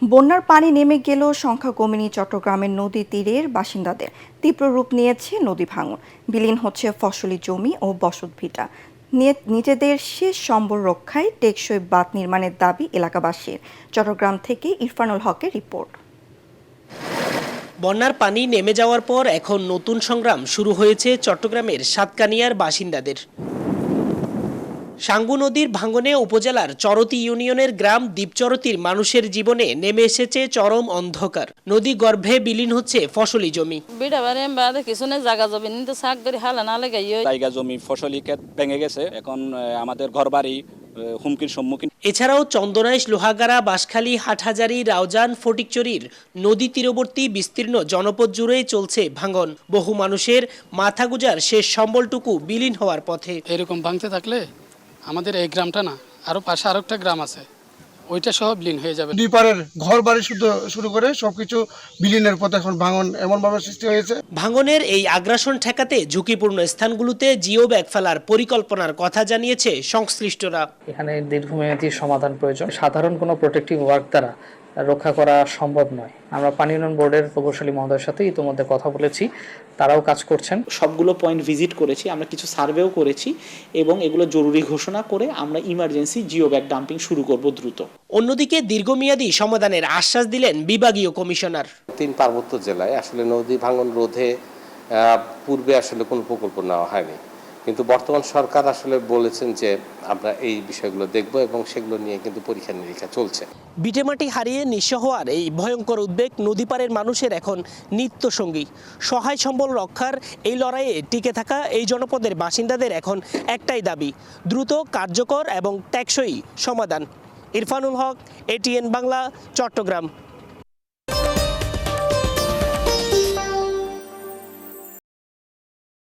বন্যার পানি নেমে গেলেও সংখ্যা কমেনি চট্টগ্রামের নদী তীরের বাসিন্দাদের। তীব্র রূপ নিয়েছে নদী ভাঙন, বিলীন হচ্ছে ফসলি জমি ও বসতভিটা। নিজেদের শেষ সম্বল রক্ষায় টেকসই বাঁধ নির্মাণের দাবি এলাকাবাসীর। চট্টগ্রাম থেকে ইরফানুল হকের রিপোর্ট। বন্যার পানি নেমে যাওয়ার পর এখন নতুন সংগ্রাম শুরু হয়েছে চট্টগ্রামের সাতকানিয়ার বাসিন্দাদের। সাঙ্গু নদীর ভাঙনে উপজেলার চরতি ইউনিয়নের গ্রাম দ্বীপচরতির মানুষের জীবনে নেমে এসেছে চরম অন্ধকার। নদী গর্ভে বিলীন হচ্ছে ফসলি জমি। জায়গা জমি ফসলি ক্ষেত ভেঙে গেছে, এখন আমাদের ঘরবাড়ি হুমকির সম্মুখীন। এছাড়াও চন্দনাইশ, লোহাগাড়া, বাঁশখালী, হাটহাজারী, রাউজান, ফটিকচুরির নদী তীরবর্তী বিস্তীর্ণ জনপদ জুড়েই চলছে ভাঙন। বহু মানুষের মাথা গুজার শেষ সম্বলটুকু বিলীন হওয়ার পথে। এরকম ভাঙতে থাকলে আমাদের এই গ্রামটা না, আরো পাশে আরেকটা গ্রাম আছে, ওইটা সহ বিলীন হয়ে যাবে। দুই পারের ঘর বাড়ি শুরু করে সবকিছু বিলীনের পথে এখন ভাঙন এমন ভাবে সৃষ্টি হয়েছে। ভাঙনের এই আগ্রাসন ঠেকাতে ঝুঁকিপূর্ণ স্থানগুলোতে জিও ব্যাগ ফেলার পরিকল্পনার কথা জানিয়েছে সংশ্লিষ্টরা। এখানে দীর্ঘমেয়াদী সমাধান প্রয়োজন। সাধারণ কোনো প্রোটেক্টিভ ওয়ার্ক দ্বারা রক্ষা করা সম্ভব নয়। আমরা পানি উন্নয়ন বোর্ডের প্রকৌশলী মহোদয়ের সাথে ইতিমধ্যে কথা বলেছি, তারাও কাজ করছেন। সবগুলো পয়েন্ট ভিজিট করেছি, আমরা কিছু সার্ভেও করেছি এবং এগুলো জরুরি ঘোষণা করে আমরা ইমার্জেন্সি জিও ব্যাগ ডাম্পিং শুরু করব দ্রুত। অন্যদিকে দীর্ঘমেয়াদী সমাধানের আশ্বাস দিলেন বিভাগীয় কমিশনার। 3 পার্বত্য জেলায় আসলে নদী ভাঙন রোধে পূর্বে আসলে কোনো প্রকল্প নেওয়া হয়নি, কিন্তু বর্তমান সরকার আসলে বলেছেন যে আমরা এই বিষয়গুলো দেখব এবং সেগুলো নিয়ে কিন্তু পরীক্ষা নিরীক্ষা চলছে। ভিটেমাটি হারিয়ে নিঃস্ব হওয়ার এই ভয়ঙ্কর উদ্বেগ নদীপাড়ের মানুষের এখন নিত্য সঙ্গী। সহায় সম্বল রক্ষার এই লড়াইয়ে টিকে থাকা এই জনপদের বাসিন্দাদের এখন একটাই দাবি, দ্রুত, কার্যকর এবং টেকসই সমাধান। ইরফানুল হক, এটিএন বাংলা, চট্টগ্রাম।